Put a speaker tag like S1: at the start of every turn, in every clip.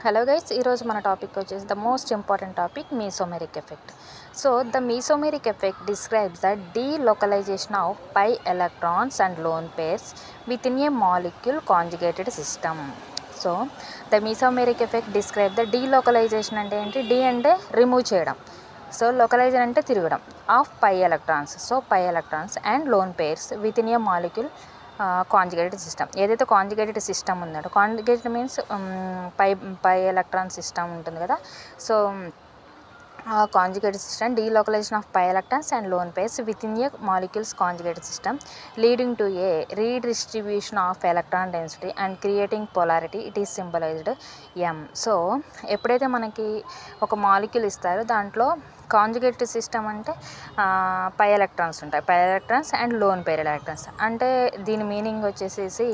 S1: Hello guys, ఈరోజు మన topic వచ్చేసి the most important topic mesomeric effect. So the mesomeric effect describes the delocalization of pi electrons and lone pairs with in a molecule conjugated system. So the mesomeric effect describe the delocalization అంటే ఏంటి? D అంటే remove చేయడం, so localization అంటే తిరగడం, of pi electrons. So pi electrons and lone pairs with in a molecule conjugated system. ఏదైతే conjugated system ఉందో, conjugated means pi electron system ఉంటుంది కదా. So conjugated system, delocalization of pi electrons and lone pairs within a molecule's conjugated system leading to a redistribution of electron density and creating polarity. It is symbolized M. So ఎప్పుడైతే మనకి ఒక molecule ఇస్తారో దాంట్లో conjugated system అంటే pi electrons ఉంటాయి, pi electrons and lone pair electrons. అంటే దీని meaning వచ్చేసేసి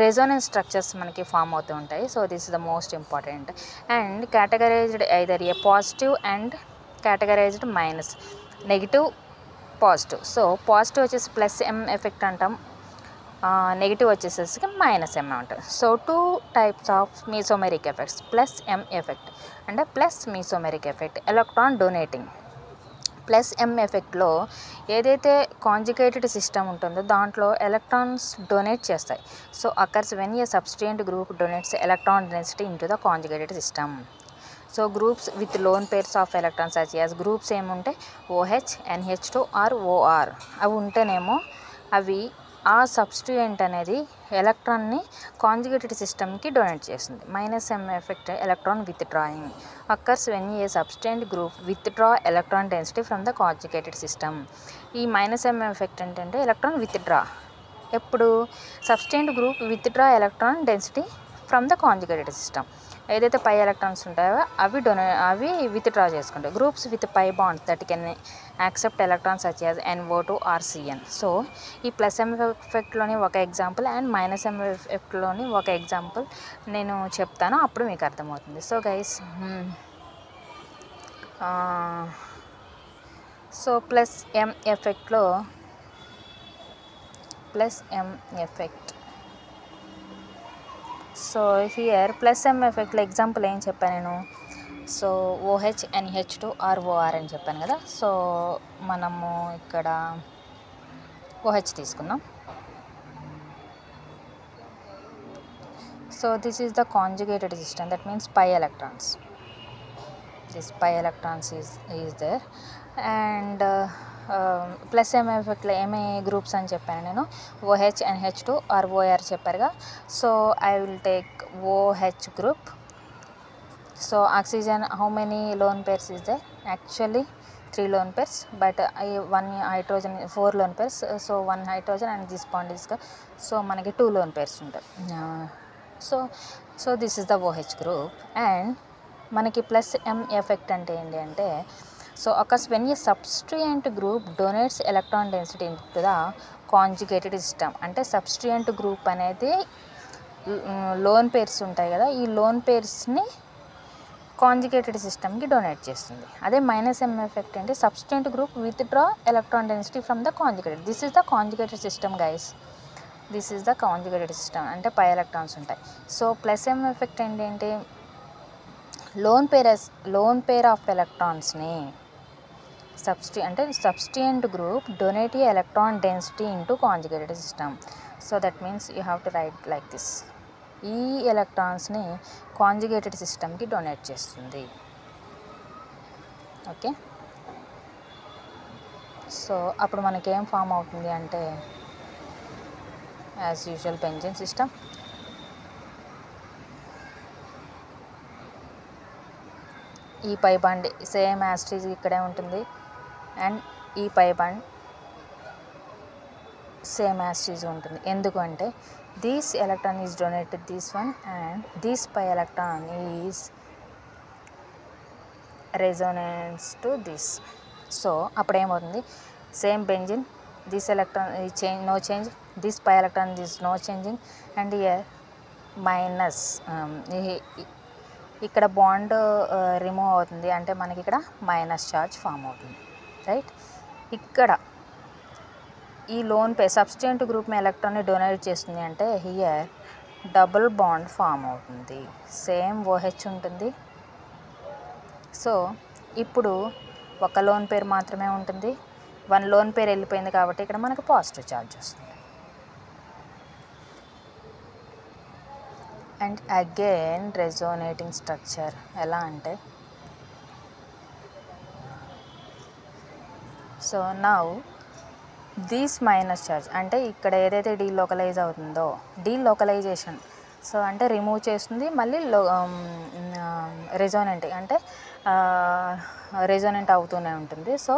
S1: రెజోనెన్స్ స్ట్రక్చర్స్ మనకి ఫామ్ అవుతూ ఉంటాయి. So this is the most important. And categorized either a positive and categorized minus, negative, positive. So positive వచ్చేసి plus M effect అంటాం, negative వచ్చేసేసి minus M అంటాం. So two types of mesomeric effects, plus M effect అంటే plus mesomeric effect, electron donating. Plus M ఎఫెక్ట్లో ఏదైతే conjugated system ఉంటుందో దాంట్లో electrons donate చేస్తాయి. So occurs when a substituent group donates electron density into the conjugated system. So groups with loan pairs of electrons such as, groups ఏముంటే OH, NH2 or OR అవి ఉంటేనేమో అవి ఆ substituent అనేది ఎలక్ట్రాన్ని conjugated సిస్టమ్కి donate చేస్తుంది. Minus M effect electron with drawing occurs when a substituent group withdraw electron density from the conjugated system. ఈ minus M effect ఏంటంటే ఎలక్ట్రాన్ విత్ డ్రా, ఎప్పుడు substituent group withdraw electron density from the conjugated system. ఏదైతే పై electrons ఉంటాయో అవి withdraw చేసుకుంటాయి. Groups with pi bonds that can accept electrons such as NO2 or CN. So ఈ plus M ఎఫెక్ట్లోని ఒక example and minus M ఎఫెక్ట్లోని ఒక example నేను చెప్తాను, అప్పుడు మీకు అర్థమవుతుంది. So guys, so plus M ఎఫెక్ట్లో సో హియర్ ప్లస్ ఎం ఎఫెక్ట్లో ఎగ్జాంపుల్ ఏం చెప్పాను నేను? So OH, NH2 or OR అని చెప్పాను కదా. సో మనము ఇక్కడ OH తీసుకుందాం. So this is the conjugated system, that means pi electrons, this pi electrons is there. And plus M ఎఫెక్ట్లో ఏమే గ్రూప్స్ అని చెప్పాను నేను? OH, NH2 ఆర్ OR చెప్పారుగా. So I will take OH group. So oxygen, how many lone pairs is there? Actually 3 lone pairs, but 1 hydrogen, 4 lone pairs. So 1 hydrogen and this bond is, so మనకి 2 lone pairs ఉంటాయి. So this is the OH group. And మనకి plus M effect అంటే ఏంటి అంటే, so occurs when a substituent group donates electron density into the conjugated system. అంటే substituent group అనేది lone pairs ఉంటాయి కదా, ఈ లోన్ పేర్స్ని కాంజుగేటెడ్ సిస్టమ్కి డొనేట్ చేస్తుంది. అదే మైనస్ ఎం ఎఫెక్ట్ అంటే substituent group withdraw electron density from the conjugated. This is the conjugated system guys, this is the conjugated system అంటే పై ఎలక్ట్రాన్స్ ఉంటాయి. సో ప్లస్ ఎం ఎఫెక్ట్ ఏంటంటే lone pair of ఎలక్ట్రాన్స్ని substituent group donate electron density into conjugated system. So that means you have to write like this. ఈ ఎలక్ట్రాన్స్ని conjugated సిస్టమ్కి donate చేస్తుంది. Okay, so అప్పుడు మనకేం form అవుతుంది అంటే యాజ్ యూజువల్ బెంజీన్ సిస్టమ్. ఈ పై బాండ్ సేమ్ యాస్టీజ్ ఇక్కడే ఉంటుంది, అండ్ ఈ పై బాండ్ సేమ్ యాస్టీజ్ ఉంటుంది. ఎందుకంటే this electron is donated this one and this pi electron is resonance to this. So అప్పుడు ఏమవుతుంది? Same benzene, this electron change, no change, this pi electron this no changing, and here minus, ఇక్కడ bond remove అవుతుంది, అంటే మనకి ఇక్కడ minus charge form అవుతుంది, right. ఇక్కడ ఈ లోన్ పే సబ్స్టిట్యూయెంట్ గ్రూప్ మీ ఎలక్ట్రాన్ని డొనేట్ చేస్తుంది అంటే హియర్ డబుల్ బాండ్ ఫామ్ అవుతుంది. సేమ్ OH ఉంటుంది. సో ఇప్పుడు ఒక లోన్ పేర్ మాత్రమే ఉంటుంది. 1 లోన్ పేర్ వెళ్ళిపోయింది కాబట్టి ఇక్కడ మనకు పాజిటివ్ ఛార్జ్ వస్తుంది. అండ్ అగైన్ రెజోనేటింగ్ స్ట్రక్చర్ ఎలా అంటే, so now this minus charge అంటే ఇక్కడ ఏదైతే డీలోకలైజ్ అవుతుందో డీలోకలైజేషన్, సో అంటే రిమూవ్ చేస్తుంది, మళ్ళీ రెజోనెంట్ అంటే రెజోనెంట్ అవుతూనే ఉంటుంది. So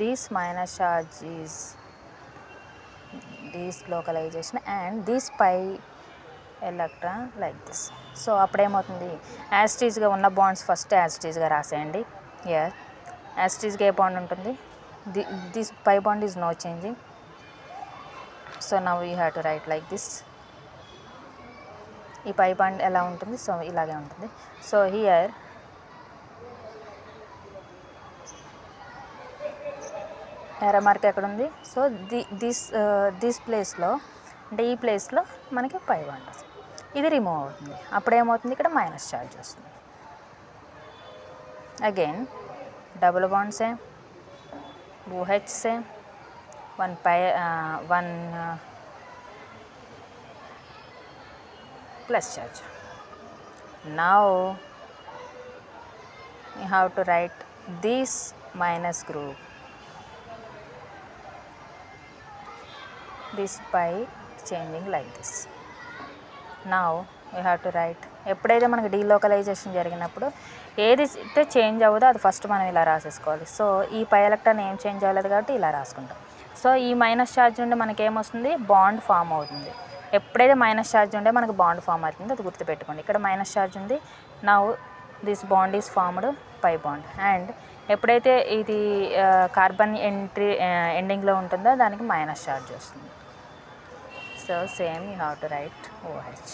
S1: this minus charge is delocalization and this pi electron like this. So అప్పుడేమవుతుంది, యాస్టీజ్గా ఉన్న బాండ్స్ ఫస్ట్ యాస్టీజ్గా రాసేయండి. యాస్టీజ్గా ఏ బాండ్ ఉంటుంది, this pi bond is no changing. So now you have to write like this. ఈ pi bond ఎలా ఉంటుంది, సో ఇలాగే ఉంటుంది. సో హియర్ ఎర్ర మార్క్ ఎక్కడ ఉంది, సో దిస్ ప్లేస్లో అంటే ఈ ప్లేస్లో మనకి పై బాండ్ వస్తుంది, ఇది రిమూవ్ అవుతుంది. అప్పుడు ఏమవుతుంది, ఇక్కడ మైనస్ ఛార్జ్ వస్తుంది. Again double bond same, OH same, 1 plus charge. Now you have to write this minus group, this pi changing like this. Now you have to write, ఎప్పుడైతే మనకి డీలోకలైజేషన్ జరిగినప్పుడు ఏది అయితే చేంజ్ అవ్వదో అది ఫస్ట్ మనం ఇలా రాసేసుకోవాలి. So ఈ పై ఎలక్ట్రాన్ ఏం చేంజ్ అవ్వలేదు కాబట్టి ఇలా రాసుకుంటాం. సో ఈ మైనస్ ఛార్జ్ నుండి మనకి ఏమొస్తుంది, బాండ్ ఫామ్ అవుతుంది. ఎప్పుడైతే మైనస్ ఛార్జ్ ఉంటే మనకు బాండ్ ఫామ్ అవుతుంది, అది గుర్తుపెట్టుకోండి. ఇక్కడ మైనస్ ఛార్జ్ ఉంది, now this bond is formed pi bond. And ఎప్పుడైతే ఇది కార్బన్ ఎండింగ్లో ఉంటుందో దానికి మైనస్ ఛార్జ్ వస్తుంది. So same you have to write OH.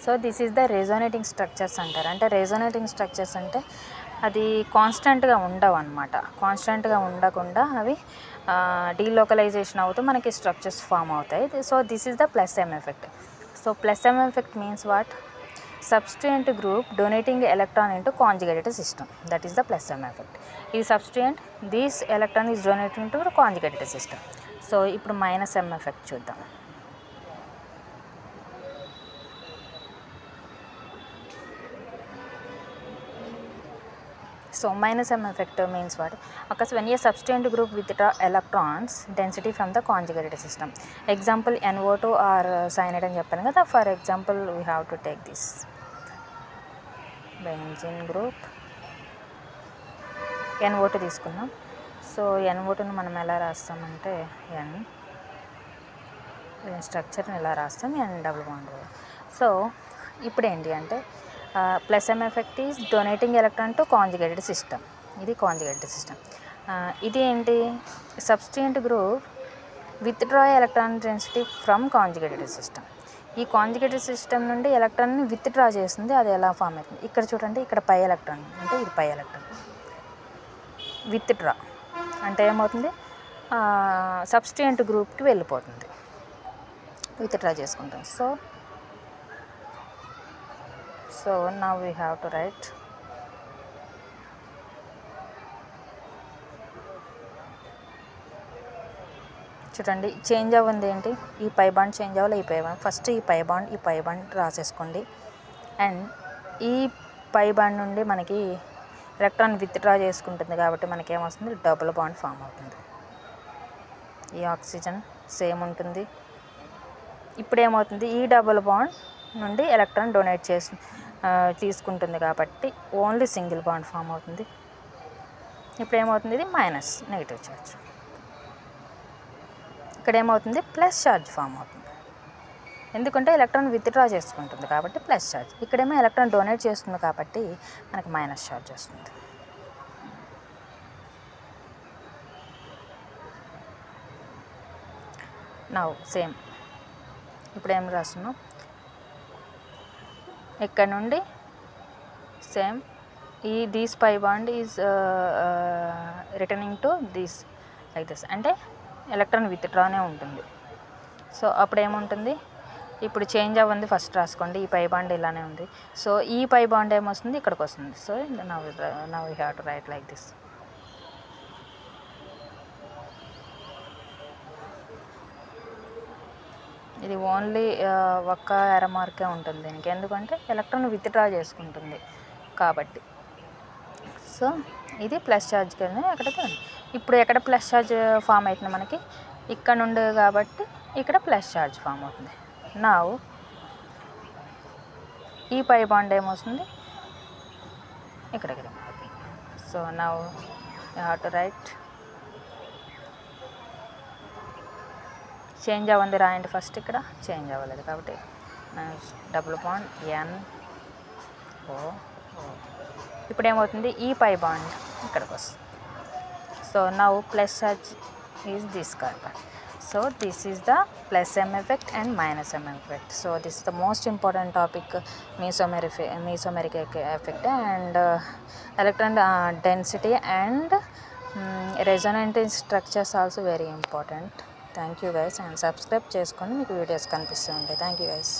S1: So this is the resonating structures అంటారు. అంటే రెజోనేటింగ్ స్ట్రక్చర్స్ అంటే అది కాన్స్టెంట్గా ఉండవు అన్నమాట. కాన్స్టెంట్గా ఉండకుండా అవి డీలోకలైజేషన్ అవుతూ మనకి స్ట్రక్చర్స్ ఫామ్ అవుతాయి. So this is the plus M effect. So plus M effect means what, substituent group donating electron into conjugated system, that is the plus M effect. ఇది substituent, this electron is donating to conjugated system. So ఇప్పుడు minus M effect చూద్దాం. So minus M effect means what, occurs when a substituent group withdraw electrons density from the conjugated system. Example NO2 or cyanide అని చెప్పాను కదా. For example we have to take this benzene group, NO2 తీసుకున్నాం. So NO2ని మనం ఎలా రాస్తామంటే N స్ట్రక్చర్ని ఎలా రాస్తాం, N double bond. So ఇప్పుడు ఏంటి అంటే plus M effect is donating electron to conjugated system. ఇది కాంజుగేటెడ్ సిస్టమ్. ఇది ఏంటి, substituent group withdraw electron density from conjugated system. ఈ కాంజుగేటెడ్ సిస్టమ్ నుండి ఎలక్ట్రాన్ని విత్డ్రా చేస్తుంది. అది ఎలా ఫామ్ అవుతుంది, ఇక్కడ చూడండి, ఇక్కడ పై ఎలక్ట్రాన్ అంటే ఇది పై ఎలక్ట్రాన్ విత్డ్రా అంటే ఏమవుతుంది, సబ్స్టిట్యూయెంట్ గ్రూప్కి వెళ్ళిపోతుంది, విత్డ్రా చేసుకుంటాం. So now we have to write చూడండి చేంజ్ అవ్వంది ఏంటి, ఈ పై బాండ్ చేంజ్ అవ్వాలి, ఈ పై బాండ్. ఫస్ట్ ఈ పై బాండ్ రాసేసుకోండి. అండ్ ఈ పై బాండ్ నుండి మనకి ఎలక్ట్రాన్ విత్డ్రా చేసుకుంటుంది కాబట్టి మనకి ఏమొస్తుంది, డబుల్ బాండ్ ఫామ్ అవుతుంది. ఈ ఆక్సిజన్ సేమ్ ఉంటుంది. ఇప్పుడు ఏమవుతుంది, ఈ డబుల్ బాండ్ నుండి ఎలక్ట్రాన్ డొనేట్ తీసుకుంటుంది కాబట్టి ఓన్లీ సింగిల్ బాండ్ ఫామ్ అవుతుంది. ఇప్పుడు ఏమవుతుంది, ఇది మైనస్ నెగిటివ్ ఛార్జ్. ఇక్కడ ఏమవుతుంది, ప్లస్ ఛార్జ్ ఫామ్ అవుతుంది. ఎందుకంటే ఎలక్ట్రాన్ విత్డ్రా చేసుకుంటుంది కాబట్టి ప్లస్ ఛార్జ్. ఇక్కడేమో ఎలక్ట్రాన్ డొనేట్ చేస్తుంది కాబట్టి మనకి మైనస్ ఛార్జ్ వస్తుంది. నౌ సేమ్ ఇప్పుడు ఏం రాస్తున్నాం, ఇక్కడ నుండి సేమ్ ఈ this pi bond is returning to this like this, అంటే ఎలక్ట్రాన్ విత్డ్రానే ఉంటుంది. సో అప్పుడు ఏముంటుంది, ఇప్పుడు చేంజ్ అవ్వండి ఫస్ట్ రాసుకోండి. ఈ పై బాండ్ ఇలానే ఉంది. సో ఈ పై బాండ్ ఏమొస్తుంది, ఇక్కడికి వస్తుంది. So now we have to write like this. ఇది ఓన్లీ ఒక్క ఎర మార్కే ఉంటుంది దీనికి, ఎందుకంటే ఎలక్ట్రాన్ విత్డ్రా చేసుకుంటుంది కాబట్టి. సో ఇది ప్లస్ ఛార్జ్ కింద ఎక్కడైతే ఉంది. ఇప్పుడు ఎక్కడ ప్లస్ ఛార్జ్ ఫామ్ అవుతుంది మనకి, ఇక్కడ నుండి కాబట్టి ఇక్కడ ప్లస్ ఛార్జ్ ఫామ్ అవుతుంది. నా ఈ పై బాండ్ ఏమొస్తుంది, ఇక్కడికి. So now you have to right. Change అవ్వండి రాయండి ఫస్ట్. ఇక్కడ చేంజ్ అవ్వలేదు కాబట్టి డబుల్ బాండ్ NO. ఇప్పుడు ఏమవుతుంది, ఈ పై బాండ్ ఇక్కడికి వస్తుంది. So now plus charge is this carbon. So this is the plus M effect and minus M effect. So this is the most important topic, mesomeric effect and electron density and resonant structures also very important. Thank you guys, and subscribe చేసుకోండి, మీకు videos కనిపిస్తూ ఉంటాయి. Thank you guys.